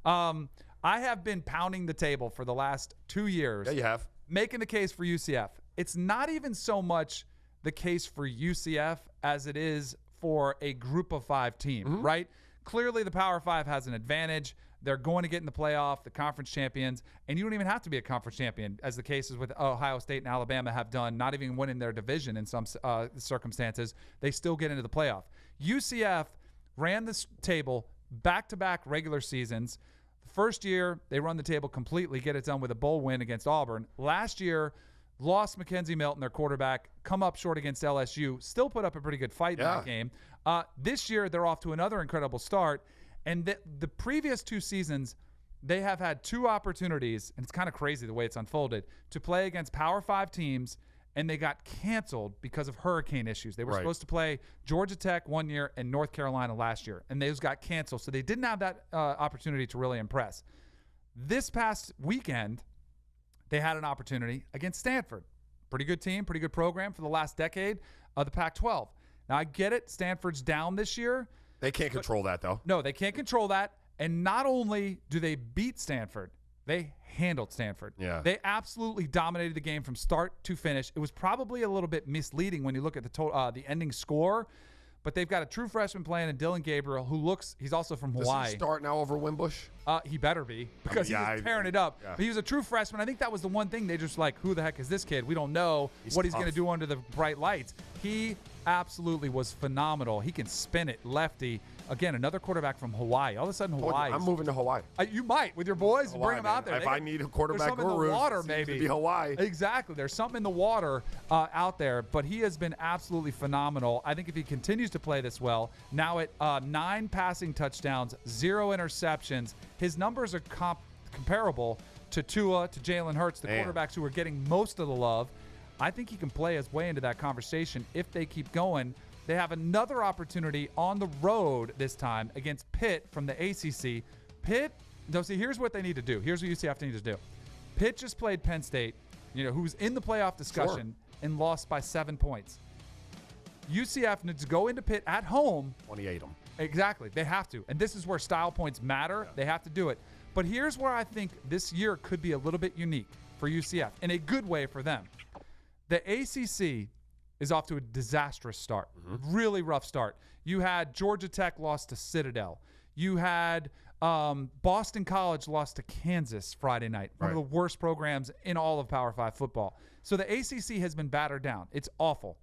I have been pounding the table for the last 2 years. Yeah, you have. Making the case for UCF. It's not even so much the case for UCF as it is for a group of 5 team, right? Clearly, the Power 5 has an advantage. They're going to get in the playoff, the conference champions, and you don't even have to be a conference champion, as the cases with Ohio State and Alabama have done, not even winning their division in some circumstances. They still get into the playoff. UCF ran this table back-to-back regular seasons. The first year, they run the table completely, get it done with a bowl win against Auburn. Last year, lost Mackenzie Milton, their quarterback, come up short against LSU, still put up a pretty good fight in that game. This year, they're off to another incredible start. And the previous 2 seasons, they have had 2 opportunities, and it's kind of crazy the way it's unfolded, to play against Power 5 teams, and they got canceled because of hurricane issues. They were supposed to play Georgia Tech one year and North Carolina last year, and those got canceled. So they didn't have that opportunity to really impress. This past weekend, they had an opportunity against Stanford. Pretty good team, pretty good program for the last decade of the Pac-12. Now, I get it. Stanford's down this year. They can't control that, though. No, they can't control that. And not only do they beat Stanford, they handled Stanford. Yeah. They absolutely dominated the game from start to finish. It was probably a little bit misleading when you look at the ending score. But they've got a true freshman playing in Dylan Gabriel, he's also from Hawaii. Does he start now over Wimbush? He better be, because he was tearing it up. Yeah. But he was a true freshman. I think that was the one thing they just like, who the heck is this kid? We don't know what he's going to do under the bright lights. He absolutely was phenomenal. He can spin it lefty. Again, another quarterback from Hawaii. All of a sudden, Hawaii. I'm moving to Hawaii. You might with your boys. Hawaii, bring them out there. If I need a quarterback guru, in the water, maybe. To be Hawaii. Exactly. There's something in the water out there, but he has been absolutely phenomenal. I think if he continues to play this well, now at 9 passing touchdowns, 0 interceptions, his numbers are comparable to Tua, to Jalen Hurts, the quarterbacks who are getting most of the love. I think he can play his way into that conversation if they keep going. They have another opportunity on the road this time against Pitt from the ACC. Pitt, here's what they need to do. Here's what UCF needs to do. Pitt just played Penn State, who's in the playoff discussion, and lost by 7 points. UCF needs to go into Pitt at home. 28 them. Exactly. They have to. And this is where style points matter. Yeah. They have to do it. But here's where I think this year could be a little bit unique for UCF, in a good way for them. The ACC is off to a disastrous start. Really rough start. You had Georgia Tech lost to Citadel. You had Boston College lost to Kansas Friday night. One of the worst programs in all of Power 5 football. So the ACC has been battered down. It's awful.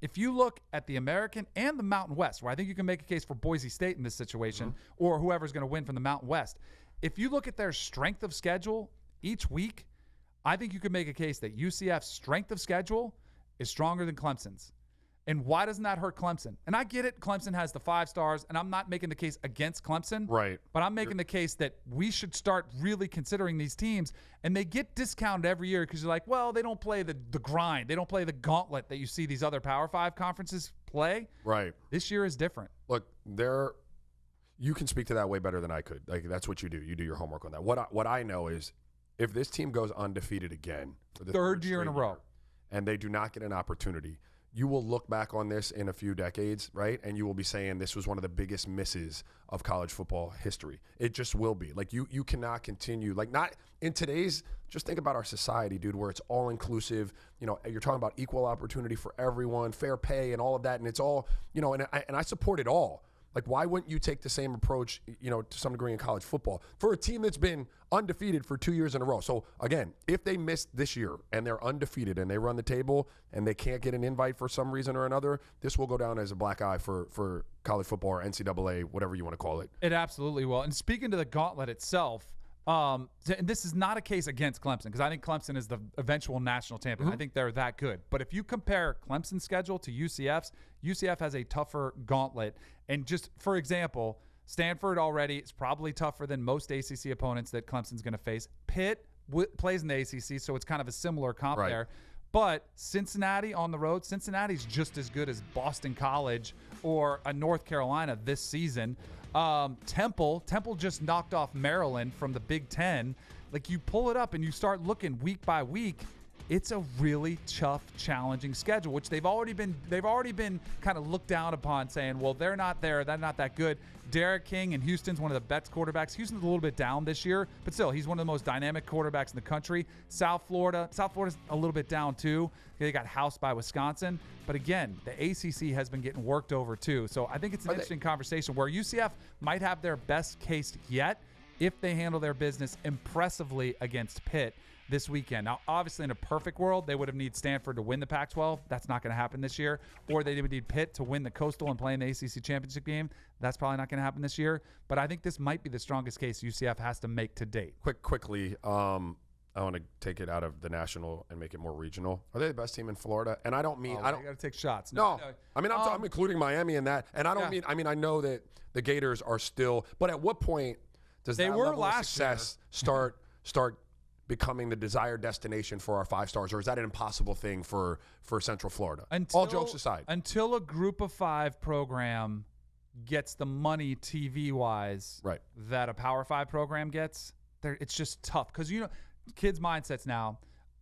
If you look at the American and the Mountain West, where I think you can make a case for Boise State in this situation, or whoever's going to win from the Mountain West, if you look at their strength of schedule each week, I think you could make a case that UCF's strength of schedule is stronger than Clemson's. And why doesn't that hurt Clemson? And I get it, Clemson has the 5 stars, and I'm not making the case against Clemson. Right. But I'm making the case that we should start really considering these teams, and they get discounted every year because you're like, well, they don't play the grind. They don't play the gauntlet that you see these other Power 5 conferences play. Right. This year is different. Look, you can speak to that way better than I could. Like, that's what you do. You do your homework on that. What I know is if this team goes undefeated again for the third year in a row, and they do not get an opportunity, you will look back on this in a few decades, right? And you will be saying this was one of the biggest misses of college football history. It just will be. Like, you cannot continue. Like, not in today's, just think about our society, dude, where it's all inclusive. You're talking about equal opportunity for everyone, fair pay and all of that. And it's all, and I support it all. Like, why wouldn't you take the same approach, to some degree in college football for a team that's been undefeated for 2 years in a row? So, again, if they miss this year and they're undefeated and they run the table and they can't get an invite for some reason or another, this will go down as a black eye for college football or NCAA, whatever you want to call it. It absolutely will. And speaking to the gauntlet itself, and this is not a case against Clemson, because I think Clemson is the eventual national champion. I think they're that good. But if you compare Clemson's schedule to UCF's, UCF has a tougher gauntlet. And just, for example, Stanford already is probably tougher than most ACC opponents that Clemson's going to face. Pitt plays in the ACC, so it's kind of a similar comp there. But Cincinnati on the road, Cincinnati's just as good as Boston College or a North Carolina this season. Temple just knocked off Maryland from the Big Ten. Like, you pull it up and you start looking week by week, it's a really tough, challenging schedule, which they've already been kind of looked down upon, saying, well, they're not there, they're not that good. Derek King and Houston's one of the best quarterbacks. Houston's a little bit down this year, but still, he's one of the most dynamic quarterbacks in the country. South Florida's a little bit down too. They got housed by Wisconsin. But again, the ACC has been getting worked over too. So I think it's an interesting conversation where UCF might have their best case yet if they handle their business impressively against Pitt this weekend. Now, obviously, in a perfect world, they would have need Stanford to win the Pac-12. That's not going to happen this year. Or they would need Pitt to win the Coastal and play in the ACC championship game. That's probably not going to happen this year. But I think this might be the strongest case UCF has to make to date. Quickly, I want to take it out of the national and make it more regional. Are they the best team in Florida? And I don't mean I don't got to take shots. No. I mean I'm including Miami in that. And I don't mean I know that the Gators are still. But at what point does that level of success start becoming the desired destination for our 5 stars, or is that an impossible thing for Central Florida? All jokes aside. Until a group of 5 program gets the money TV-wise that a Power 5 program gets, it's just tough. Because, kids' mindsets now,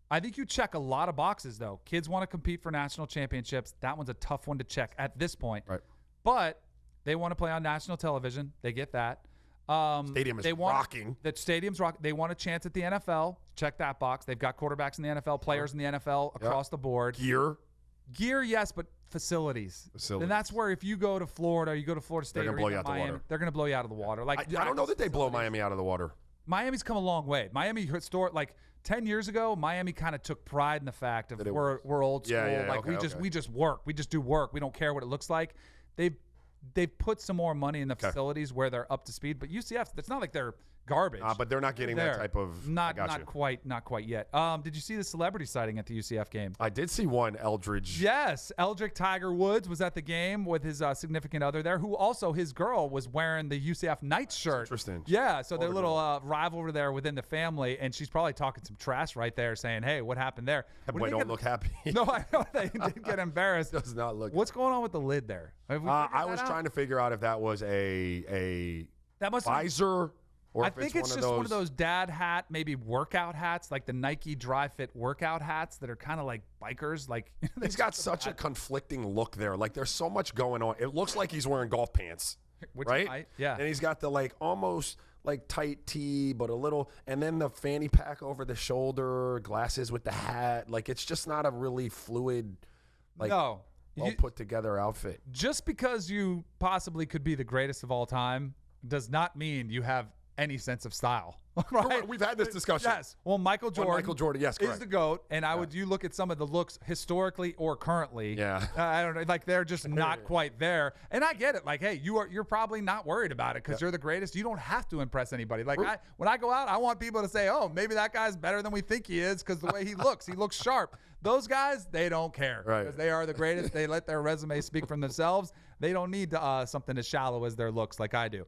I think you check a lot of boxes, though. Kids want to compete for national championships. That one's a tough one to check at this point. Right. But they want to play on national television. They get that. Stadium is rocking. That stadium's rocking. They want a chance at the NFL. Check that box. They've got quarterbacks in the NFL, players in the NFL across the board. Gear, yes, but facilities. And that's where if you go to Florida, you go to Florida State, they're going to blow you out Miami, the water. They're going to blow you out of the water. Like I don't know that they blow Miami out of the water. Miami's come a long way. Miami like 10 years ago, Miami kind of took pride in the fact of we're old school. We just work. We just do work. We don't care what it looks like. They've put some more money in the facilities where they're up to speed. But UCF, it's not like they're garbage. But they're not getting that type of. Not quite yet. Did you see the celebrity sighting at the UCF game? I did see one. Eldridge. Yes, Eldrick Tiger Woods was at the game with his significant other there, who also his girl was wearing the UCF Knights shirt. Interesting. Yeah, so their little rivalry there within the family, and she's probably talking some trash right there, saying, "Hey, what happened there?" That boy don't look happy. No, I know they did get embarrassed. Does not look. What's going on with the lid there? I was trying to figure out if that was a visor. Or I think it's just one of those dad hat, maybe workout hats, like the Nike Dry Fit workout hats that are kind of like bikers. Like he's got such a conflicting look there. Like there's so much going on. It looks like he's wearing golf pants, right? Yeah. And he's got the almost tight tee, but a little, and then the fanny pack over the shoulder, glasses with the hat. Like it's just not a really fluid, well put together outfit. Just because you possibly could be the greatest of all time does not mean you have any sense of style, right? We've had this discussion. Yes. Well, Michael Jordan, yes, correct. is the GOAT, and you look at some of the looks historically or currently. Yeah. I don't know, they're just not quite there. And I get it. Hey, you're probably not worried about it because you're the greatest. You don't have to impress anybody. When I go out, I want people to say, "Oh, maybe that guy's better than we think he is," because the way he looks sharp. Those guys, they don't care because they are the greatest. They let their resume speak for themselves. They don't need something as shallow as their looks like I do.